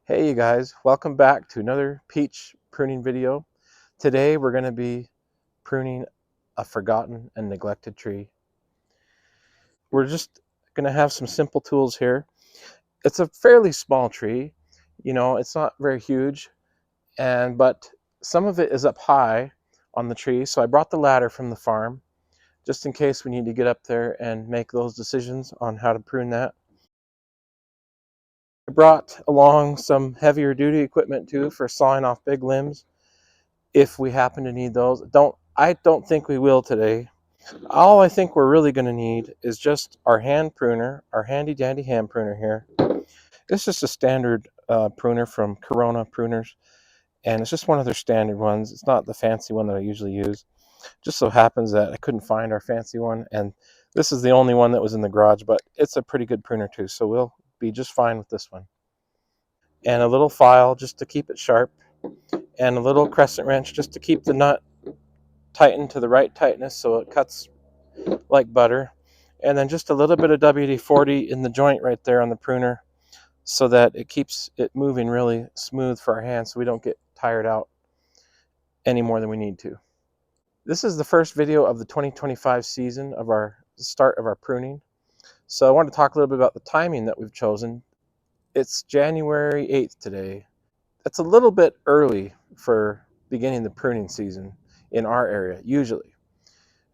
Hey you guys, welcome back to another peach pruning video. Today we're going to be pruning a forgotten and neglected tree. We're just going to have some simple tools here. It's a fairly small tree, it's not very huge, but some of it is up high on the tree, so I brought the ladder from the farm just in case we need to get up there and make those decisions on how to prune that. I brought along some heavier duty equipment too for sawing off big limbs if we happen to need those. I don't think we will today. All I think we're really going to need is just our hand pruner, our handy dandy hand pruner here. It's just a standard pruner from Corona Pruners, and it's just one of their standard ones. It's not the fancy one that I usually use. Just so happens that I couldn't find our fancy one, and this is the only one that was in the garage, but it's a pretty good pruner too, so we'll be just fine with this one. And a little file just to keep it sharp, and a little crescent wrench just to keep the nut tightened to the right tightness so it cuts like butter. And then just a little bit of WD-40 in the joint right there on the pruner so that it keeps it moving really smooth for our hands so we don't get tired out any more than we need to. This is the first video of the 2025 season of our start of our pruning. So I want to talk a little bit about the timing that we've chosen. It's January 8th today. That's a little bit early for beginning the pruning season in our area, usually.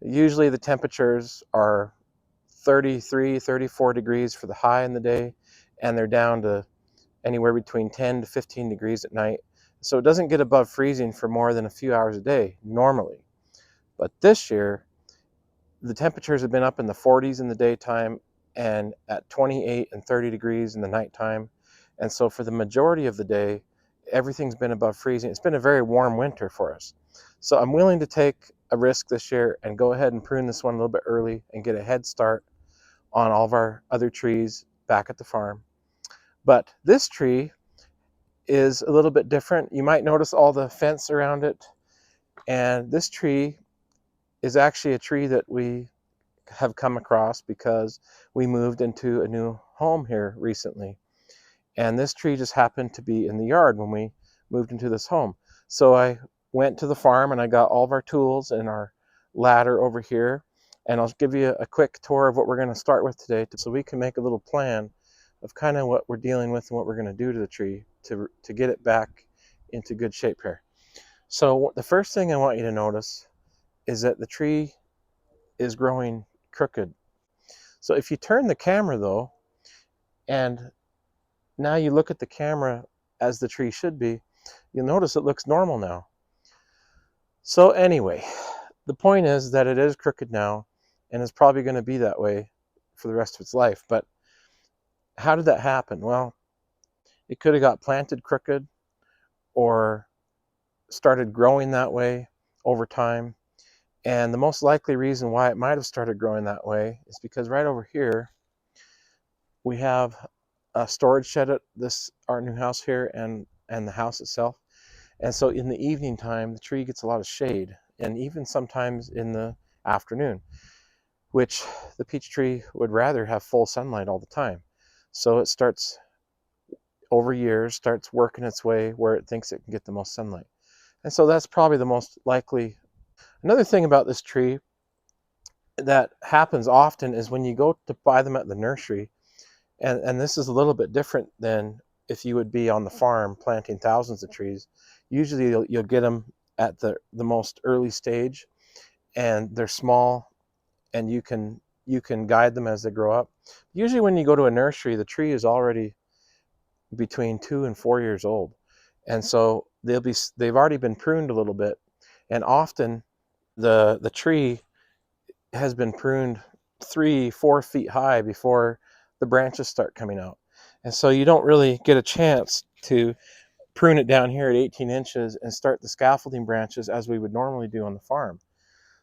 Usually the temperatures are 33, 34 degrees for the high in the day, and they're down to anywhere between 10 to 15 degrees at night. So it doesn't get above freezing for more than a few hours a day, normally. But this year, the temperatures have been up in the 40s in the daytime and at 28 and 30 degrees in the nighttime. And so for the majority of the day, everything's been above freezing. It's been a very warm winter for us. So I'm willing to take a risk this year and go ahead and prune this one a little bit early and get a head start on all of our other trees back at the farm. But this tree is a little bit different. You might notice all the fence around it. And this tree is actually a tree that we have come across because we moved into a new home here recently. And this tree just happened to be in the yard when we moved into this home. So I went to the farm and I got all of our tools and our ladder over here. And I'll give you a quick tour of what we're going to start with today so we can make a little plan of kind of what we're dealing with and what we're going to do to the tree to get it back into good shape here. So the first thing I want you to notice is that the tree is growing crooked. So if you turn the camera though, and now you look at the camera as the tree should be, you'll notice it looks normal now. So anyway, the point is that it is crooked now, and it's probably going to be that way for the rest of its life. But how did that happen? Well, it could have got planted crooked or started growing that way over time. And the most likely reason why it might have started growing that way is because right over here, we have a storage shed at our new house here and the house itself. And so in the evening time, the tree gets a lot of shade, and even sometimes in the afternoon, which the peach tree would rather have full sunlight all the time. So it starts, over years, starts working its way where it thinks it can get the most sunlight. And so that's probably the most likely. Another thing about this tree that happens often is when you go to buy them at the nursery, and this is a little bit different than if you would be on the farm planting thousands of trees. Usually you'll get them at the most early stage, and they're small, and you can guide them as they grow up. Usually when you go to a nursery, the tree is already between 2 and 4 years old, and so they've already been pruned a little bit, and often the tree has been pruned 3-4 feet high before the branches start coming out. And so you don't really get a chance to prune it down here at 18 inches and start the scaffolding branches as we would normally do on the farm.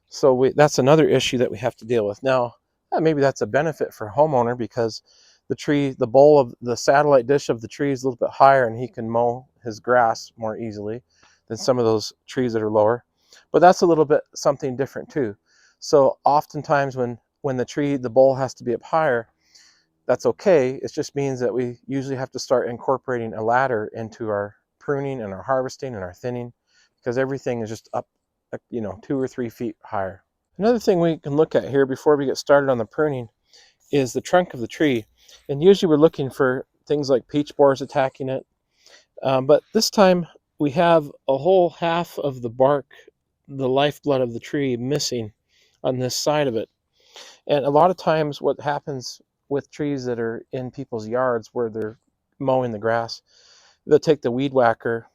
So that's another issue that we have to deal with. Now, maybe that's a benefit for a homeowner because the bowl of the satellite dish of the tree is a little bit higher and he can mow his grass more easily than some of those trees that are lower. But that's a little bit something different too. So oftentimes when the bowl has to be up higher, That's okay. It just means that we usually have to start incorporating a ladder into our pruning and our harvesting and our thinning, because everything is just up, 2 or 3 feet higher. Another thing we can look at here before we get started on the pruning is the trunk of the tree. And usually we're looking for things like peach borers attacking it. But this time we have a whole half of the bark, the lifeblood of the tree, missing on this side of it. And a lot of times what happens with trees that are in people's yards where they're mowing the grass, they'll take the weed whacker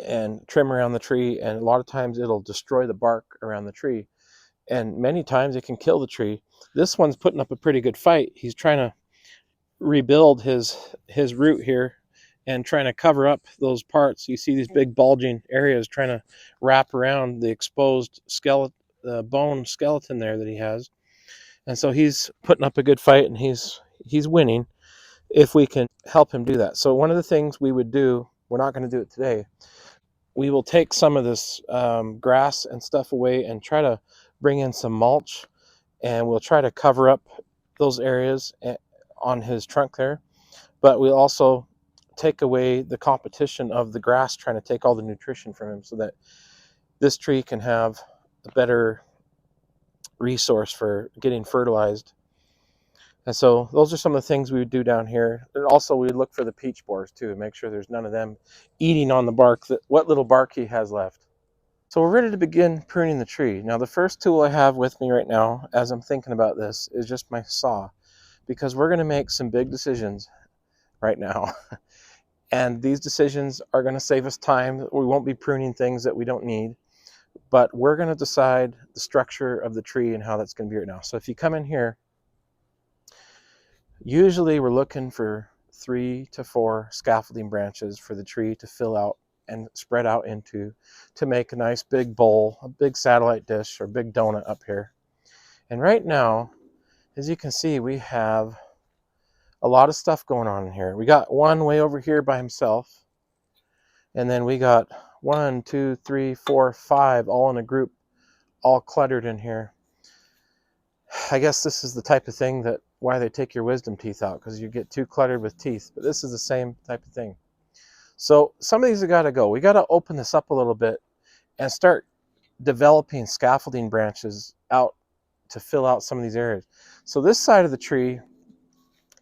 and trim around the tree, and a lot of times it'll destroy the bark around the tree. And many times it can kill the tree. This one's putting up a pretty good fight. He's trying to rebuild his root here and trying to cover up those parts. You see these big bulging areas trying to wrap around the exposed skeleton, the bone skeleton there that he has. And so he's putting up a good fight, and he's winning if we can help him do that. So one of the things we would do, we're not going to do it today, we will take some of this grass and stuff away and try to bring in some mulch, and we'll try to cover up those areas on his trunk there. But we'll also take away the competition of the grass trying to take all the nutrition from him, so that this tree can have a better resource for getting fertilized. And so those are some of the things we would do down here. And also we would look for the peach borers too, and make sure there's none of them eating on the bark, what little bark he has left. So we're ready to begin pruning the tree. Now the first tool I have with me right now as I'm thinking about this is just my saw, because we're going to make some big decisions right now. And these decisions are going to save us time. We won't be pruning things that we don't need, but we're going to decide the structure of the tree and how that's going to be right now. So if you come in here, usually we're looking for 3 to 4 scaffolding branches for the tree to fill out and spread out into, to make a nice big bowl, a big satellite dish or big donut up here. And right now, as you can see, we have a lot of stuff going on in here. We got one way over here by himself, and then we got 1, 2, 3, 4, 5 all in a group, all cluttered in here. I guess this is the type of thing that why they take your wisdom teeth out, because you get too cluttered with teeth. But this is the same type of thing. So some of these have got to go. We got to open this up a little bit and start developing scaffolding branches out to fill out some of these areas. So this side of the tree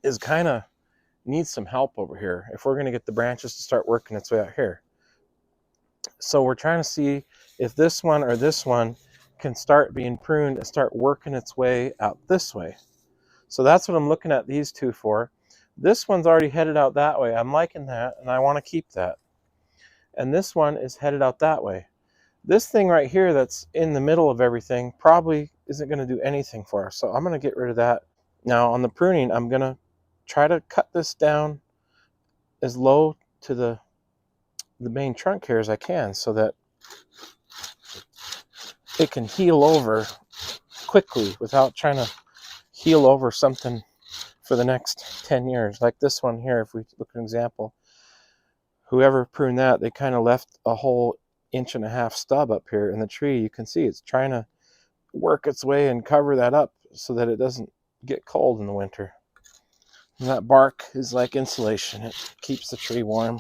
is kind of needs some help over here if we're going to get the branches to start working its way out here. So we're trying to see if this one or this one can start being pruned and start working its way out this way. So that's what I'm looking at these two for. This one's already headed out that way. I'm liking that, and I want to keep that. And this one is headed out that way. This thing right here that's in the middle of everything probably isn't going to do anything for us. So I'm going to get rid of that. Now on the pruning, I'm going to try to cut this down as low to the main trunk here as I can, so that it can heal over quickly without trying to heal over something for the next 10 years. Like this one here, if we look at an example, whoever pruned that, they kind of left a whole 1.5 inch stub up here in the tree. You can see it's trying to work its way and cover that up so that it doesn't get cold in the winter. And that bark is like insulation. It keeps the tree warm.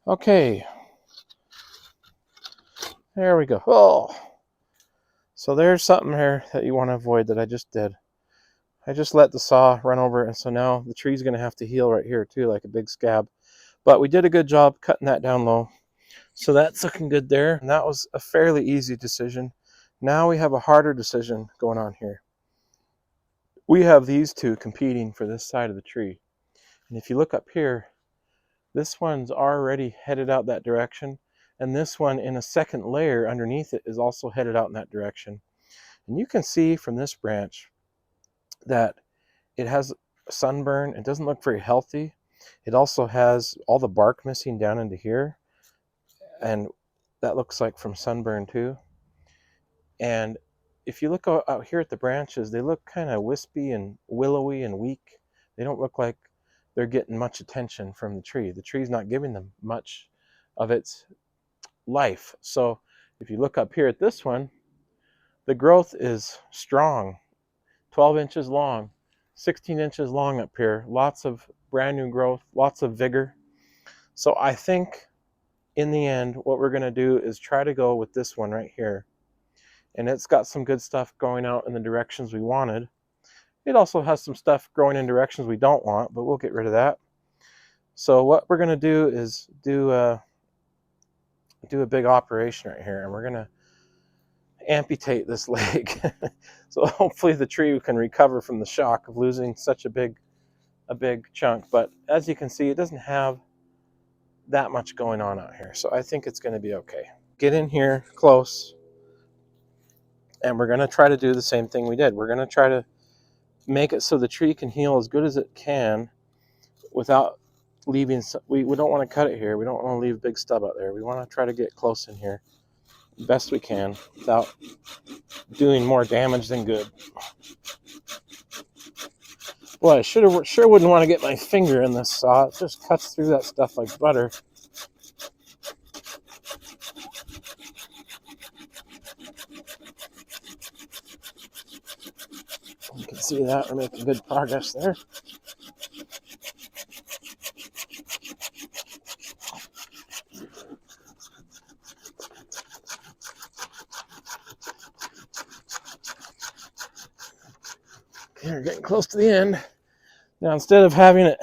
Okay. There we go. Oh. So there's something here that you want to avoid that I just did. I just let the saw run over, and so now the tree's going to have to heal right here too, like a big scab. But we did a good job cutting that down low. So that's looking good there. And that was a fairly easy decision. Now we have a harder decision going on here. We have these two competing for this side of the tree. And if you look up here, this one's already headed out that direction. And this one in a second layer underneath it is also headed out in that direction. And you can see from this branch that it has sunburn. It doesn't look very healthy. It also has all the bark missing down into here. And that looks like from sunburn too. And if you look out here at the branches, they look kind of wispy and willowy and weak. They don't look like they're getting much attention from the tree. The tree's not giving them much of its life. So if you look up here at this one, the growth is strong, 12 inches long. 16 inches long up here, lots of brand new growth, lots of vigor. So I think in the end, what we're going to do is try to go with this one right here. And it's got some good stuff going out in the directions we wanted. It also has some stuff growing in directions we don't want, but we'll get rid of that. So what we're going to do is do a big operation right here, and we're going to amputate this leg. So hopefully the tree can recover from the shock of losing such a big chunk. But as you can see, it doesn't have that much going on out here, so I think it's going to be okay. Get in here close, and we're going to try to do the same thing we did. We're going to try to make it so the tree can heal as good as it can without leaving. We don't want to cut it here. We don't want to leave a big stub out there. We want to try to get close in here best we can without doing more damage than good. Boy, I sure wouldn't want to get my finger in this saw. It just cuts through that stuff like butter. You can see that we're making good progress there. Okay, we're getting close to the end. Now, instead of having it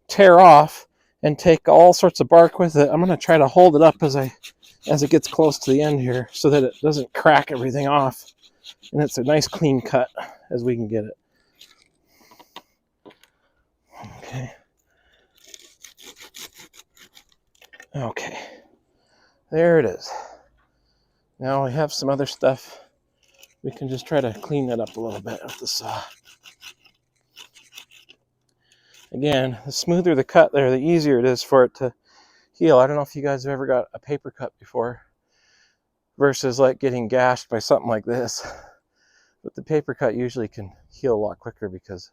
tear off and take all sorts of bark with it, I'm going to try to hold it up as it gets close to the end here so that it doesn't crack everything off. And it's a nice clean cut as we can get it. Okay. Okay. There it is. Now we have some other stuff. We can just try to clean that up a little bit with the saw. Again, the smoother the cut there, the easier it is for it to heal. I don't know if you guys have ever got a paper cut before versus like getting gashed by something like this. But the paper cut usually can heal a lot quicker because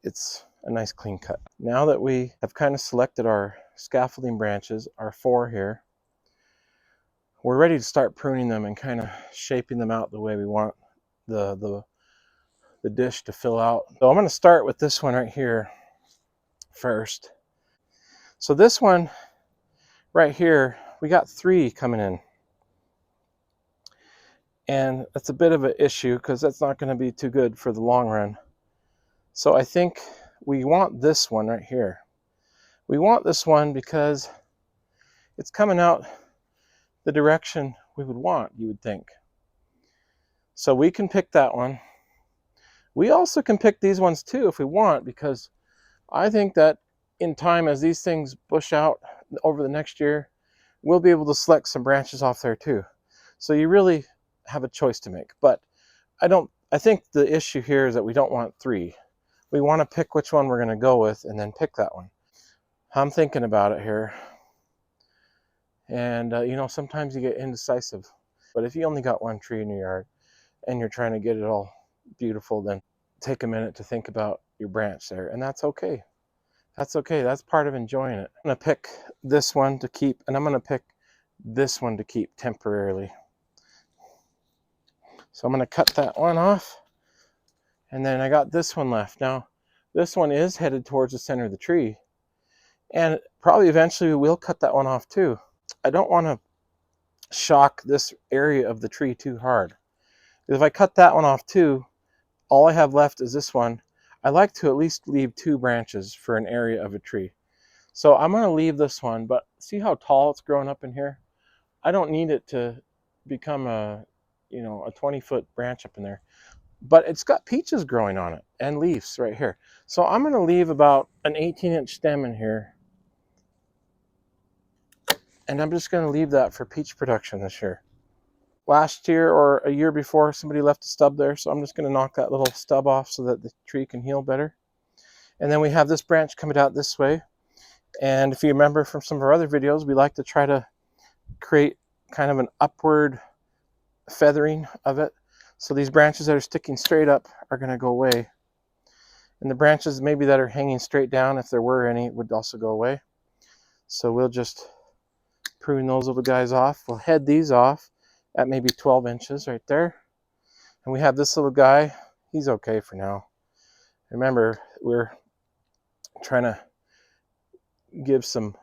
it's a nice clean cut. Now that we have kind of selected our scaffolding branches, our 4 here, we're ready to start pruning them and kind of shaping them out the way we want the dish to fill out. So I'm going to start with this one right here first. So this one right here, we got 3 coming in. And that's a bit of an issue because that's not going to be too good for the long run. So I think we want this one right here. We want this one because it's coming out the direction we would want, you would think. So we can pick that one. We also can pick these ones too if we want, because I think that in time, as these things bush out over the next year, we'll be able to select some branches off there too. So you really have a choice to make. But I think the issue here is that we don't want 3. We want to pick which one we're going to go with and then pick that one. I'm thinking about it here. And, sometimes you get indecisive. But if you only got 1 tree in your yard and you're trying to get it all beautiful, then take a minute to think about your branch there. And that's okay. That's okay. That's part of enjoying it. I'm going to pick this one to keep, and I'm going to pick this one to keep temporarily. So I'm going to cut that one off. And then I got this one left. Now, this one is headed towards the center of the tree. And probably eventually we will cut that one off too. I don't want to shock this area of the tree too hard. If I cut that one off too, all I have left is this one. I like to at least leave 2 branches for an area of a tree. So I'm going to leave this one, but see how tall it's grown up in here? I don't need it to become a 20-foot branch up in there. But it's got peaches growing on it and leaves right here. So I'm going to leave about an 18-inch stem in here. And I'm just going to leave that for peach production this year. Last year or a year before, somebody left a stub there, so I'm just going to knock that little stub off so that the tree can heal better. And then we have this branch coming out this way. And if you remember from some of our other videos, we like to try to create kind of an upward feathering of it. So these branches that are sticking straight up are going to go away. And the branches maybe that are hanging straight down, if there were any, would also go away. So we'll just prune those little guys off. We'll head these off at maybe 12 inches right there. And we have this little guy. He's okay for now. Remember, we're trying to give some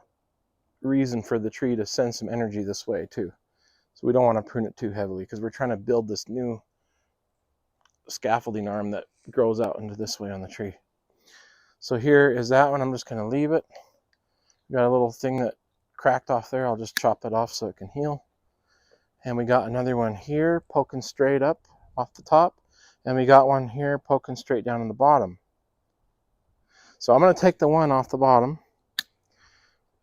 reason for the tree to send some energy this way too. So we don't want to prune it too heavily because we're trying to build this new scaffolding arm that grows out into this way on the tree. So here is that one. I'm just going to leave it. Got a little thing that cracked off there. I'll just chop it off so it can heal. And we got another one here poking straight up off the top. And we got one here poking straight down in the bottom. So I'm going to take the one off the bottom.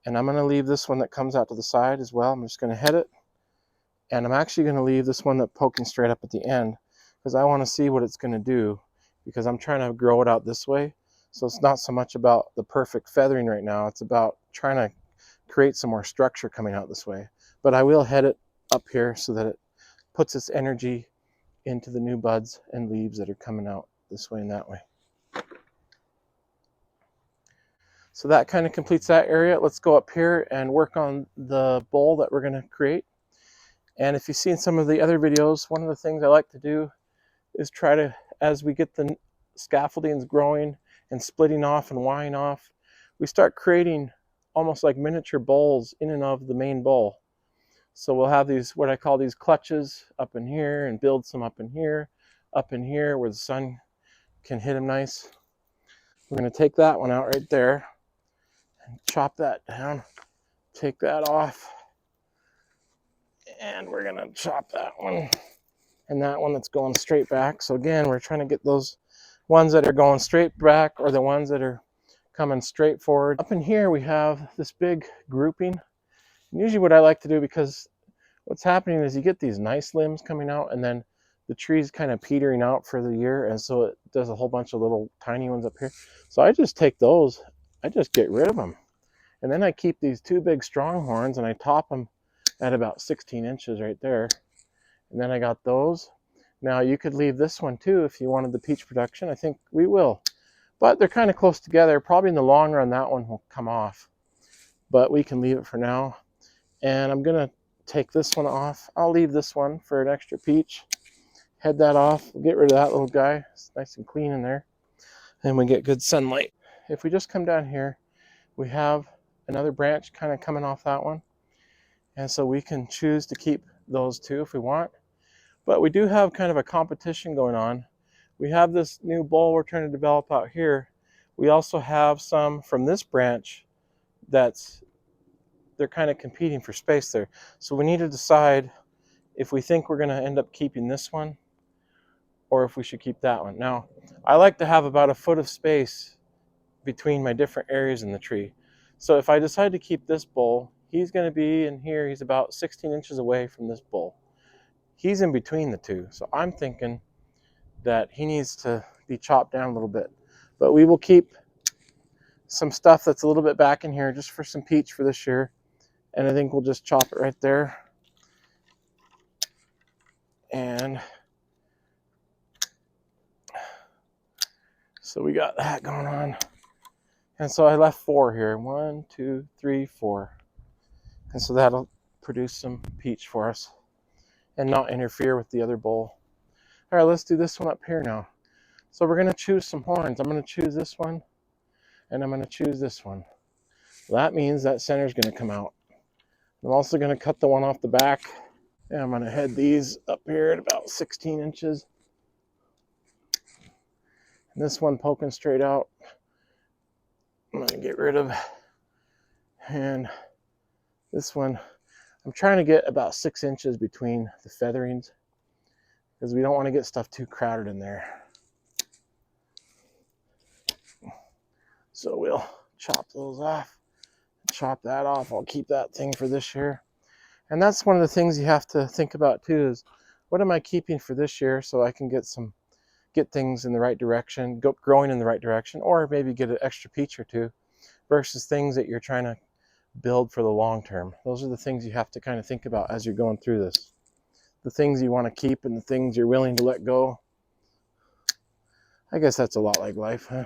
And I'm going to leave this one that comes out to the side as well. I'm just going to head it. And I'm actually going to leave this one that's poking straight up at the end because I want to see what it's going to do, because I'm trying to grow it out this way. So it's not so much about the perfect feathering right now. It's about trying to create some more structure coming out this way. But I will head it up here so that it puts its energy into the new buds and leaves that are coming out this way and that way. So that kind of completes that area. Let's go up here and work on the bowl that we're going to create. And if you've seen some of the other videos, one of the things I like to do is try to, as we get the scaffoldings growing and splitting off and winding off, we start creating almost like miniature bowls in and of the main bowl. So we'll have these, what I call these clutches up in here, and build some up in here where the sun can hit them nice. We're going to take that one out right there and chop that down, take that off, and we're going to chop that one and that one that's going straight back. So again, we're trying to get those ones that are going straight back or the ones that are coming straight forward. Up in here we have this big grouping. And usually what I like to do, because what's happening is you get these nice limbs coming out and then the tree's kind of petering out for the year, and so it does a whole bunch of little tiny ones up here. So I just take those, I just get rid of them. And then I keep these two big strong horns and I top them at about 16 inches right there. And then I got those. Now you could leave this one too if you wanted the peach production. I think we will. But they're kind of close together. Probably in the long run that one will come off. But we can leave it for now. And I'm going to take this one off. I'll leave this one for an extra peach. Head that off. We'll get rid of that little guy. It's nice and clean in there. And we get good sunlight. If we just come down here, we have another branch kind of coming off that one. And so we can choose to keep those two if we want. But we do have kind of a competition going on. We have this new bowl we're trying to develop out here. We also have some from this branch they're kind of competing for space there. So we need to decide if we think we're going to end up keeping this one or if we should keep that one. Now, I like to have about a foot of space between my different areas in the tree. So if I decide to keep this bowl, he's going to be in here. He's about 16 inches away from this bowl. He's in between the two. So I'm thinking that he needs to be chopped down a little bit. But we will keep some stuff that's a little bit back in here just for some peach for this year. And I think we'll just chop it right there. And so we got that going on. And so I left 4 here. 1, 2, 3, 4. And so that'll produce some peach for us and not interfere with the other bowl. All right, let's do this one up here now. So we're going to choose some horns. I'm going to choose this one, and I'm going to choose this one. That means that center is going to come out. I'm also going to cut the one off the back, and I'm going to head these up here at about 16 inches. And this one poking straight out, I'm going to get rid of. And this one, I'm trying to get about 6 inches between the featherings because we don't want to get stuff too crowded in there. So we'll chop those off, chop that off. I'll keep that thing for this year. And that's one of the things you have to think about too, is what am I keeping for this year so I can get things in the right direction, growing in the right direction, or maybe get an extra peach or two versus things that you're trying to build for the long term. Those are the things you have to kind of think about as you're going through this. The things you want to keep and the things you're willing to let go. I guess that's a lot like life, huh?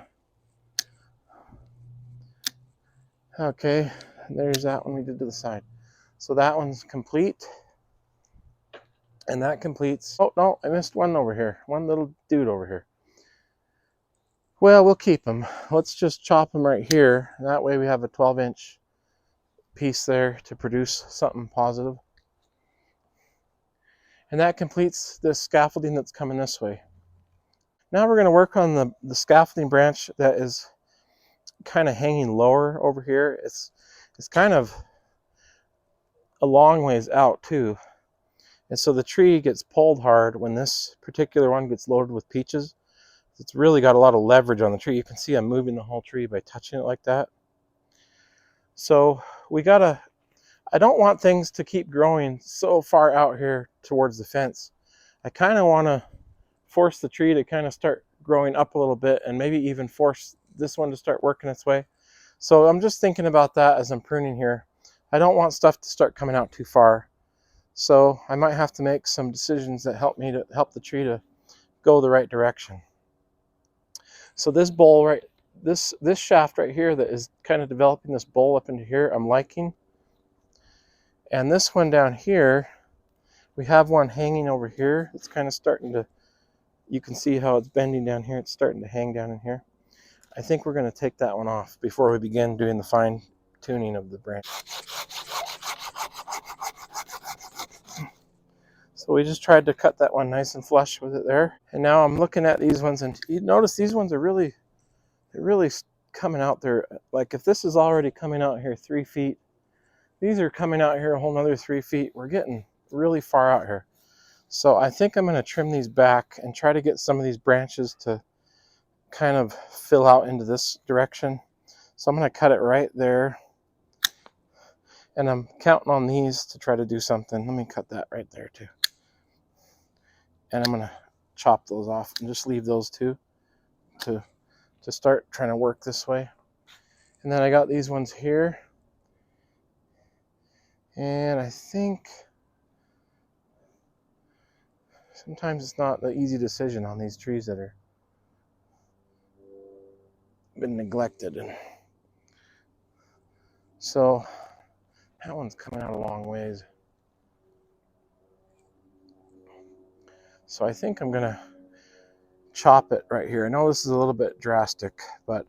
Okay, there's that one we did to the side. So that one's complete. And that completes, oh no, I missed one over here. One little dude over here. Well, we'll keep them. Let's just chop them right here. That way we have a 12-inch piece there to produce something positive. And that completes the scaffolding that's coming this way. Now we're going to work on the scaffolding branch that is kind of hanging lower over here. It's kind of a long ways out too. And so the tree gets pulled hard when this particular one gets loaded with peaches. It's really got a lot of leverage on the tree. You can see I'm moving the whole tree by touching it like that. So I don't want things to keep growing so far out here towards the fence. I kind of want to force the tree to kind of start growing up a little bit and maybe even force this one to start working its way. So I'm just thinking about that as I'm pruning here. I don't want stuff to start coming out too far. So I might have to make some decisions that help the tree to go the right direction. So this bowl right, this shaft right here that is kind of developing this bowl up into here, I'm liking. And this one down here, we have one hanging over here. It's kind of starting to, you can see how it's bending down here. It's starting to hang down in here. I think we're going to take that one off before we begin doing the fine tuning of the branch. So we just tried to cut that one nice and flush with it there. And now I'm looking at these ones, and you notice these ones are really coming out there. Like if this is already coming out here 3 feet, these are coming out here a whole nother 3 feet. We're getting really far out here. So I think I'm going to trim these back and try to get some of these branches to kind of fill out into this direction. So I'm going to cut it right there. And I'm counting on these to try to do something. Let me cut that right there too. And I'm going to chop those off and just leave those two to start trying to work this way. And then I got these ones here. And I think sometimes it's not an easy decision on these trees that are been neglected. And so that one's coming out a long ways. So I think I'm gonna chop it right here. I know this is a little bit drastic, but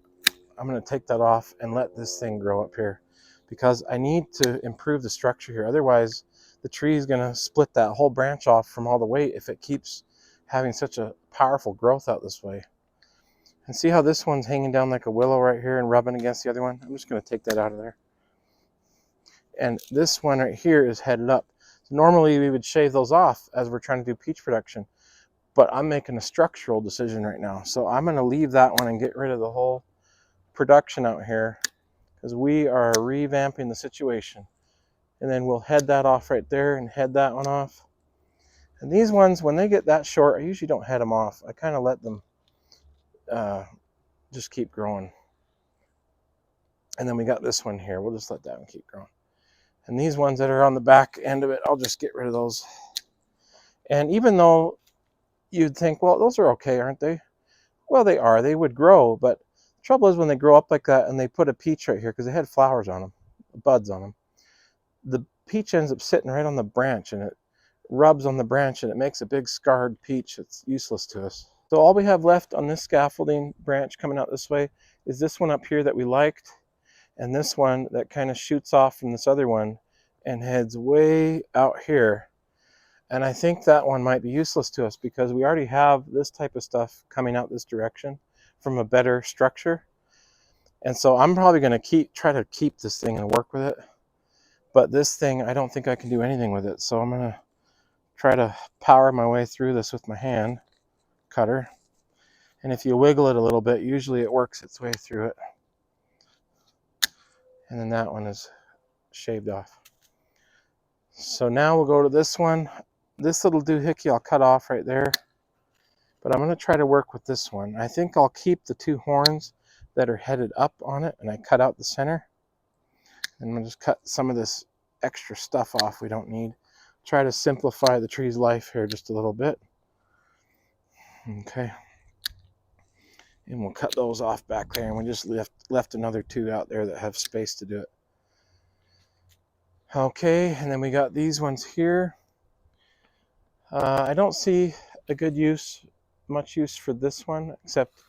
I'm gonna take that off and let this thing grow up here because I need to improve the structure here. Otherwise, the tree is gonna split that whole branch off from all the weight if it keeps having such a powerful growth out this way. And see how this one's hanging down like a willow right here and rubbing against the other one? I'm just gonna take that out of there. And this one right here is headed up. So normally we would shave those off as we're trying to do peach production, but I'm making a structural decision right now. So I'm going to leave that one and get rid of the whole production out here because we are revamping the situation. And then we'll head that off right there and head that one off. And these ones, when they get that short, I usually don't head them off. I kind of let them just keep growing. And then we got this one here. We'll just let that one keep growing. And these ones that are on the back end of it, I'll just get rid of those. And even though you'd think, well, those are okay, aren't they? Well, they are. They would grow, but the trouble is when they grow up like that and they put a peach right here, because they had flowers on them, buds on them, the peach ends up sitting right on the branch and it rubs on the branch and it makes a big scarred peach. It's useless to us. So all we have left on this scaffolding branch coming out this way is this one up here that we liked, and this one that kind of shoots off from this other one and heads way out here. And I think that one might be useless to us because we already have this type of stuff coming out this direction from a better structure. And so I'm probably going to try to keep this thing and work with it. But this thing, I don't think I can do anything with it. So I'm going to try to power my way through this with my hand cutter. And if you wiggle it a little bit, usually it works its way through it. And then that one is shaved off. So now we'll go to this one. This little doohickey I'll cut off right there. But I'm going to try to work with this one. I think I'll keep the two horns that are headed up on it, and I cut out the center. And I'm going to just cut some of this extra stuff off we don't need. Try to simplify the tree's life here just a little bit. Okay. And we'll cut those off back there, and we just left another two out there that have space to do it. Okay, and then we got these ones here. I don't see a good much use for this one, except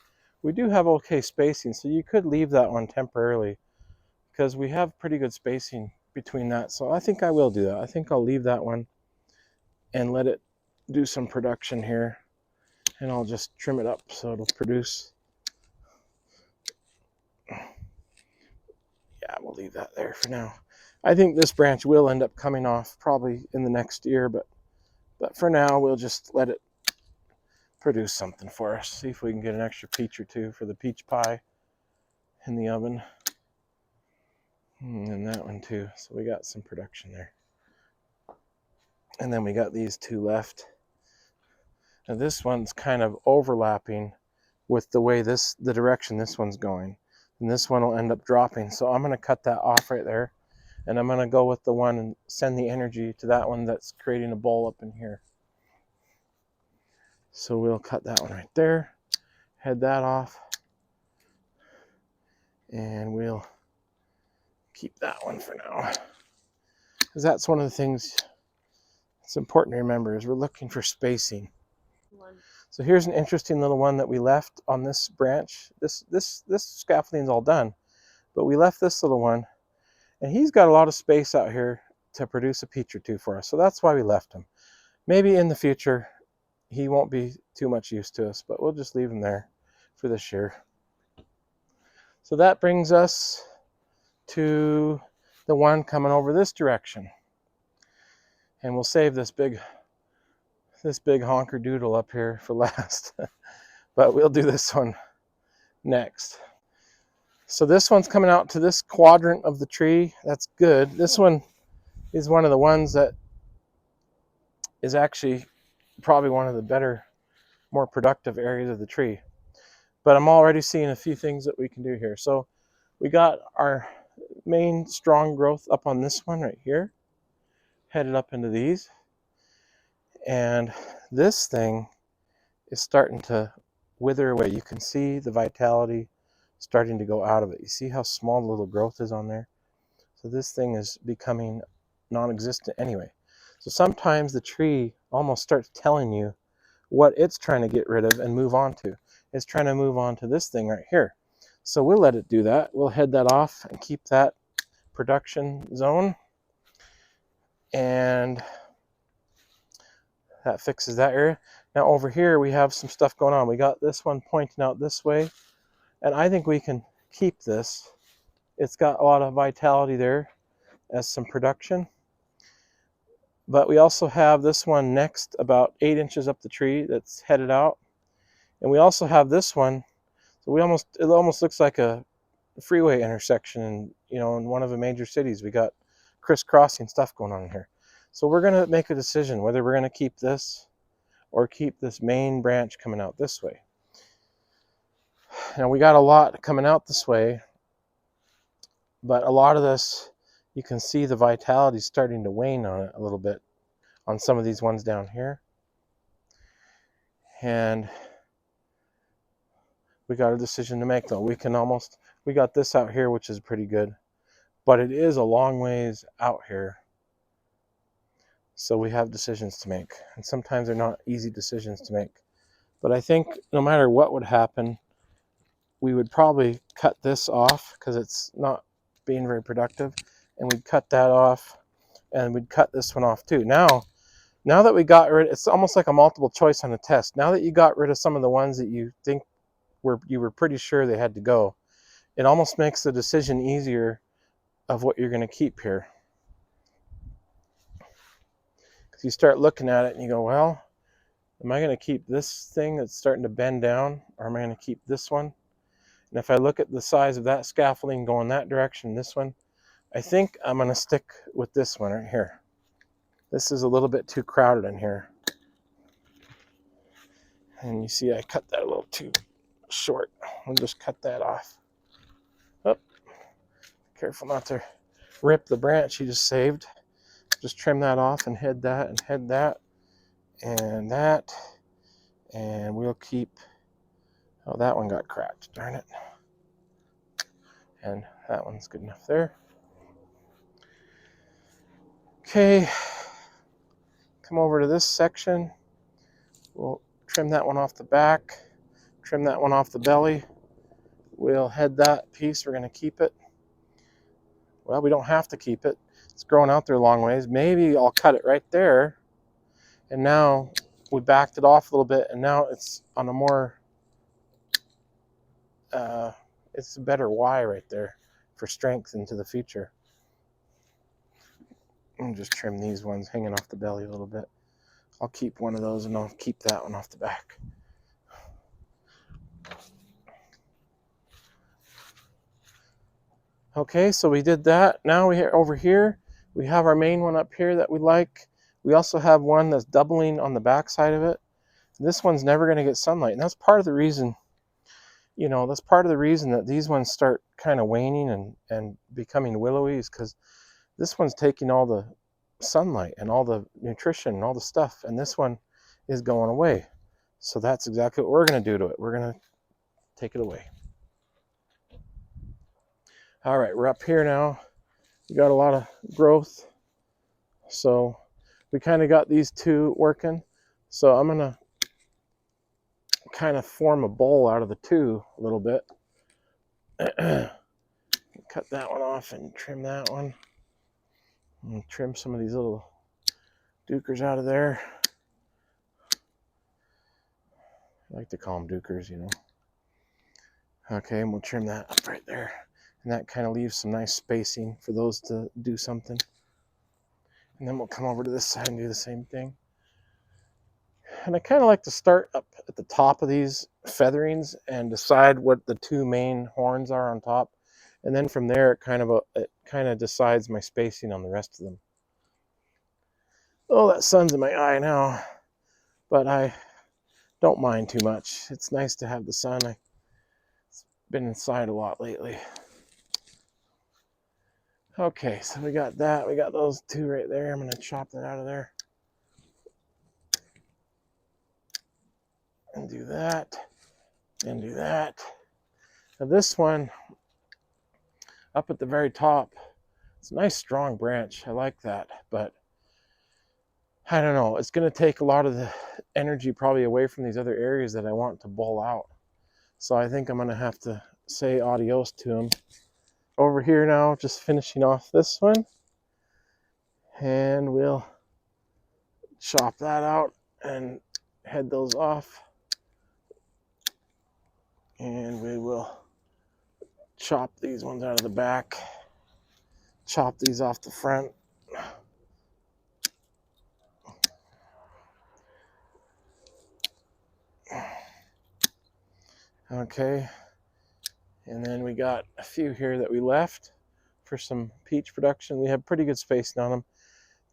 We do have okay spacing, so you could leave that one temporarily because we have pretty good spacing between that. So I think I will do that. I think I'll leave that one and let it do some production here, and I'll just trim it up so it'll produce. Yeah, we'll leave that there for now. I think this branch will end up coming off probably in the next year, but for now we'll just let it produce something for us. See if we can get an extra peach or two for the peach pie in the oven. And that one too. So we got some production there. And then we got these two left. Now this one's kind of overlapping with the way the direction this one's going. And this one will end up dropping. So I'm going to cut that off right there. And I'm going to go with the one and send the energy to that one that's creating a bowl up in here. So we'll cut that one right there. Head that off. And we'll keep that one for now. Because that's one of the things it's important to remember is we're looking for spacing. So here's an interesting little one that we left on this branch. This scaffolding's all done, but we left this little one, and he's got a lot of space out here to produce a peach or two for us. So that's why we left him. Maybe in the future he won't be too much use to us, but we'll just leave him there for this year. So that brings us to the one coming over this direction, and we'll save this big honker doodle up here for last. But we'll do this one next. So this one's coming out to this quadrant of the tree. That's good. This one is one of the ones that is actually probably one of the better, more productive areas of the tree. But I'm already seeing a few things that we can do here. So we got our main strong growth up on this one right here, headed up into these. And this thing is starting to wither away. You can see the vitality starting to go out of it. You see how small the little growth is on there? So this thing is becoming non-existent anyway. So sometimes the tree almost starts telling you what it's trying to get rid of and move on to. It's trying to move on to this thing right here. So we'll let it do that. We'll head that off and keep that production zone. And that fixes that area. Now over here we have some stuff going on. We got this one pointing out this way, and I think we can keep this. It's got a lot of vitality there as some production. But we also have this one next about 8 inches up the tree that's headed out. And we also have this one. So it almost looks like a freeway intersection in one of the major cities. We got crisscrossing stuff going on here. So we're going to make a decision whether we're going to keep this or keep this main branch coming out this way. Now we got a lot coming out this way, but a lot of this, you can see the vitality starting to wane on it a little bit on some of these ones down here. And we got a decision to make though. We got this out here, which is pretty good, but it is a long ways out here. So we have decisions to make, and sometimes they're not easy decisions to make. But I think no matter what would happen, we would probably cut this off because it's not being very productive, and we'd cut that off, and we'd cut this one off too. Now that we got rid, it's almost like a multiple choice on a test. Now that you got rid of some of the ones that you think you were pretty sure they had to go, it almost makes the decision easier of what you're going to keep here. Because you start looking at it and you go, well, am I going to keep this thing that's starting to bend down, or am I going to keep this one? And if I look at the size of that scaffolding going that direction, this one, I think I'm going to stick with this one right here. This is a little bit too crowded in here. And you see I cut that a little too short. I'll just cut that off. Oh, careful not to rip the branch you just saved. Just trim that off and head that and head that and that. And we'll keep, oh, that one got cracked, darn it. And that one's good enough there. Okay, come over to this section. We'll trim that one off the back, trim that one off the belly. we'll head that piece. We're going to keep it. Well, we don't have to keep it. It's growing out there a long ways. Maybe I'll cut it right there. And now we backed it off a little bit, and now it's on a more, it's a better Y right there for strength into the future. And just trim these ones hanging off the belly a little bit. I'll keep one of those, and I'll keep that one off the back. Okay, so we did that. Now over here, we have our main one up here that we like. We also have one that's doubling on the back side of it. This one's never going to get sunlight, and that's part of the reason, that's part of the reason that these ones start kind of waning and becoming willowy, is because this one's taking all the sunlight and all the nutrition and all the stuff, and this one is going away. So that's exactly what we're going to do to it. We're going to take it away. All right, we're up here now. We got a lot of growth. So we kind of got these two working. So I'm going to kind of form a bowl out of the two a little bit. Cut that one off and trim that one. And trim some of these little dukers out of there. I like to call them dukers, Okay, and we'll trim that up right there. And that kind of leaves some nice spacing for those to do something. And then we'll come over to this side and do the same thing. And I kind of like to start up at the top of these featherings and decide what the two main horns are on top. And then from there, it kind of decides my spacing on the rest of them. Oh, that sun's in my eye now, but I don't mind too much. It's nice to have the sun. I've been inside a lot lately. Okay, so we got that. We got those two right there. I'm going to chop that out of there. And do that. And do that. Now this one, up at the very top, it's a nice strong branch. I like that. But I don't know. It's going to take a lot of the energy probably away from these other areas that I want to bowl out. So I think I'm going to have to say adios to them. Over here now, just finishing off this one. And we'll chop that out and head those off. And we will chop these ones out of the back. Chop these off the front. Okay. And then we got a few here that we left for some peach production. We have pretty good spacing on them.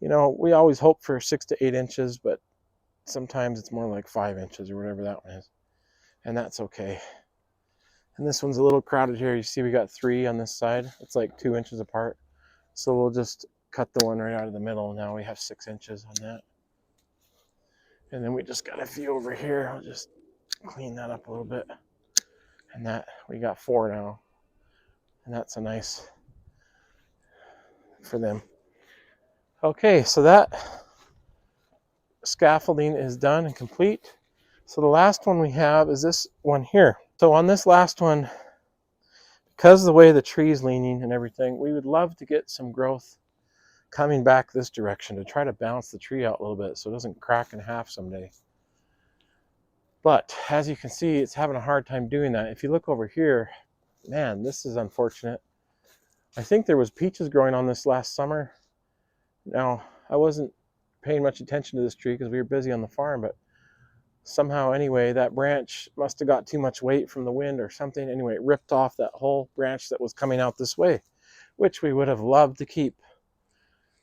We always hope for 6 to 8 inches, but sometimes it's more like 5 inches or whatever that one is. And that's okay. And this one's a little crowded here. You see we got 3 on this side. It's like 2 inches apart. So we'll just cut the one right out of the middle. Now we have 6 inches on that. And then we just got a few over here. I'll just clean that up a little bit. And that, we got 4 now. And that's a nice for them. Okay, so that scaffolding is done and complete. So the last one we have is this one here. So on this last one, because of the way the tree is leaning and everything, we would love to get some growth coming back this direction to try to balance the tree out a little bit so it doesn't crack in half someday. But as you can see, it's having a hard time doing that. If you look over here, man, this is unfortunate. I think there was peaches growing on this last summer. Now, I wasn't paying much attention to this tree because we were busy on the farm, but somehow anyway, that branch must have got too much weight from the wind or something. Anyway, it ripped off that whole branch that was coming out this way, which we would have loved to keep.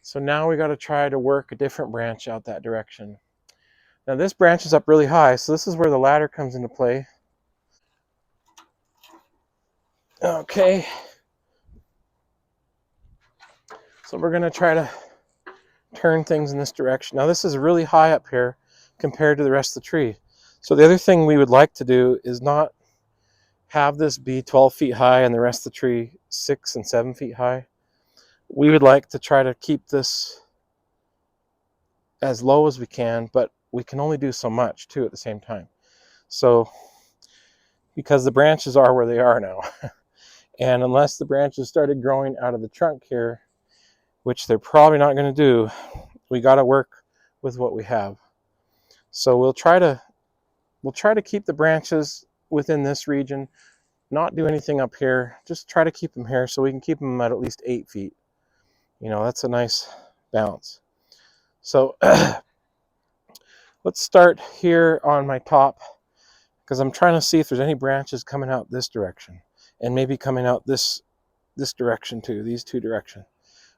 So now we got to try to work a different branch out that direction. Now this branch is up really high, so this is where the ladder comes into play. Okay. So we're going to try to turn things in this direction. Now this is really high up here compared to the rest of the tree. So the other thing we would like to do is not have this be 12 feet high and the rest of the tree 6 and 7 feet high. We would like to try to keep this as low as we can, but we can only do so much too at the same time. So because the branches are where they are now. And unless the branches started growing out of the trunk here, which they're probably not going to do, we got to work with what we have. So we'll try to keep the branches within this region, not do anything up here, just try to keep them here so we can keep them at least 8 feet. You know, that's a nice balance. So let's start here on my top, because I'm trying to see if there's any branches coming out this direction and maybe coming out this direction too, these two directions.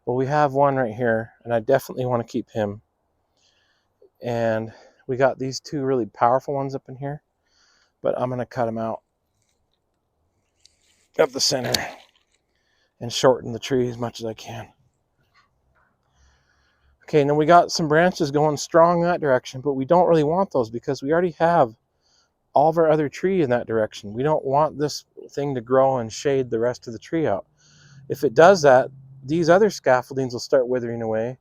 Well, we have one right here, and I definitely want to keep him. And we got these two really powerful ones up in here, but I'm going to cut them out of the center and shorten the tree as much as I can. Okay, now we got some branches going strong that direction, but we don't really want those because we already have all of our other tree in that direction. We don't want this thing to grow and shade the rest of the tree out. If it does that, these other scaffoldings will start withering away,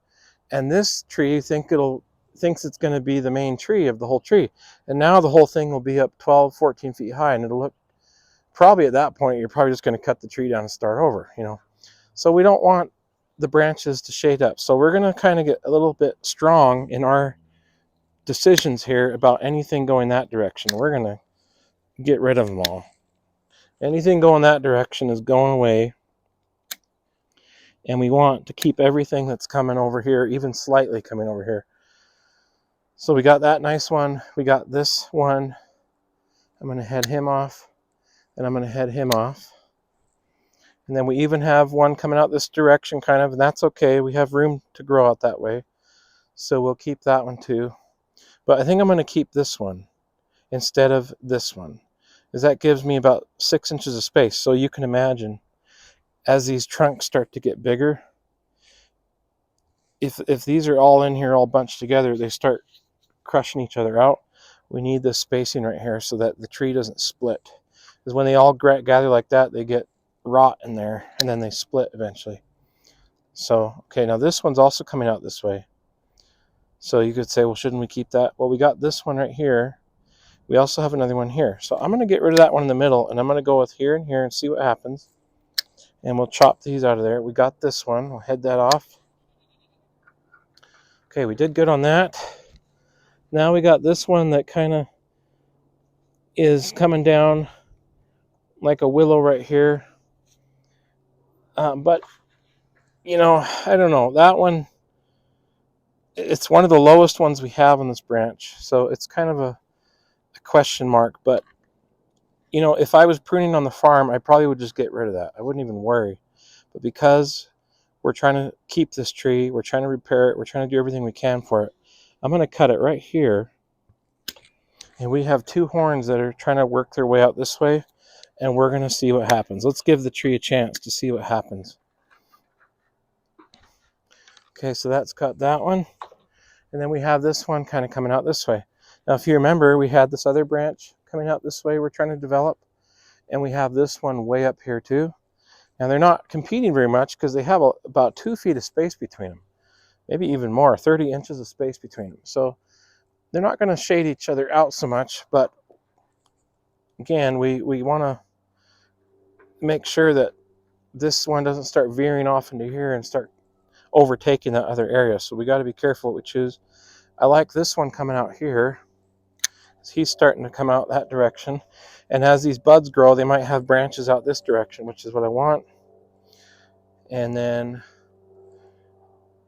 and this tree thinks it's going to be the main tree of the whole tree. And now the whole thing will be up 12, 14 feet high, and it'll look, probably at that point, you're probably just going to cut the tree down and start over, you know. So we don't want the branches to shade up. So we're going to kind of get a little bit strong in our decisions here about anything going that direction. We're going to get rid of them all. Anything going that direction is going away. And we want to keep everything that's coming over here, even slightly coming over here. So we got that nice one. We got this one. I'm going to head him off. And I'm going to head him off. And then we even have one coming out this direction kind of, and that's okay. We have room to grow out that way. So we'll keep that one too. But I think I'm going to keep this one instead of this one, because that gives me about 6 inches of space. So you can imagine, as these trunks start to get bigger, if these are all in here all bunched together, they start crushing each other out. We need this spacing right here so that the tree doesn't split. Because when they all gather like that, they get rot in there and then they split eventually. So, okay, now this one's also coming out this way. So you could say, well, shouldn't we keep that? Well, we got this one right here. We also have another one here. So I'm going to get rid of that one in the middle, and I'm going to go with here and here and see what happens. And we'll chop these out of there. We got this one. We'll head that off. Okay, we did good on that. Now we got this one that kind of is coming down like a willow right here. But, you know, I don't know. That one, it's one of the lowest ones we have on this branch. So it's kind of a question mark. But, you know, if I was pruning on the farm, I probably would just get rid of that. I wouldn't even worry. But because we're trying to keep this tree, we're trying to repair it, we're trying to do everything we can for it, I'm going to cut it right here. And we have two horns that are trying to work their way out this way. And we're going to see what happens. Let's give the tree a chance to see what happens. Okay, so that's cut that one. And then we have this one kind of coming out this way. Now, if you remember, we had this other branch coming out this way we're trying to develop. And we have this one way up here too. Now, they're not competing very much because they have about 2 feet of space between them. Maybe even more, 30 inches of space between them. So they're not going to shade each other out so much. But again, we want to make sure that this one doesn't start veering off into here and start overtaking that other area. So we got to be careful what we choose. I like this one coming out here. He's starting to come out that direction. And as these buds grow, they might have branches out this direction, which is what I want. And then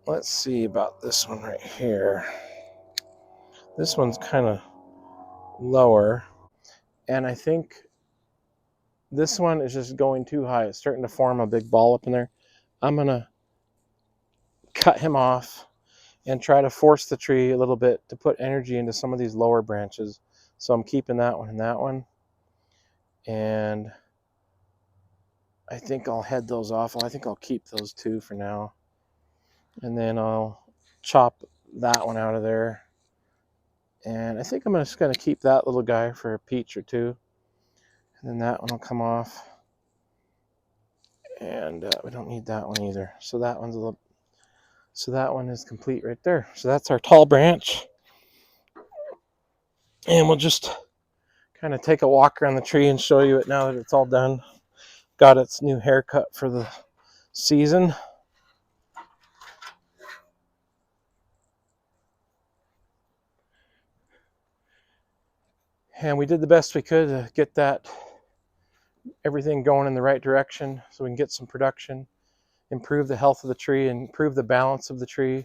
let's see about this one right here. This one's kind of lower. And I think this one is just going too high. It's starting to form a big ball up in there. I'm going to cut him off and try to force the tree a little bit to put energy into some of these lower branches. So I'm keeping that one and that one. And I think I'll head those off. I think I'll keep those two for now. And then I'll chop that one out of there. And I think I'm just going to keep that little guy for a peach or two. And then that one will come off. And we don't need that one either. So that one's a little... So that one is complete right there. So that's our tall branch. And we'll just kind of take a walk around the tree and show you it now that it's all done. Got its new haircut for the season. And we did the best we could to get that everything going in the right direction so we can get some production, improve the health of the tree, and improve the balance of the tree.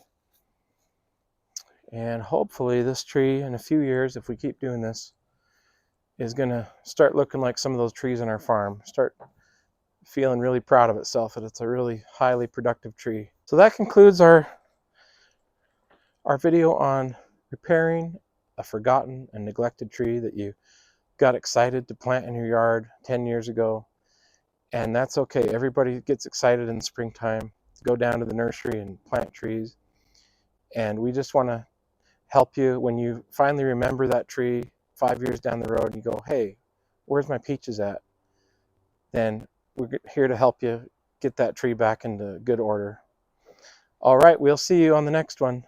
And hopefully this tree in a few years, if we keep doing this, is going to start looking like some of those trees on our farm. Start feeling really proud of itself that it's a really highly productive tree. So that concludes our video on repairing a forgotten and neglected tree that you got excited to plant in your yard 10 years ago. And that's okay. Everybody gets excited in springtime to go down to the nursery and plant trees. And we just want to help you when you finally remember that tree 5 years down the road and you go, hey, where's my peaches at? Then we're here to help you get that tree back into good order. All right, we'll see you on the next one.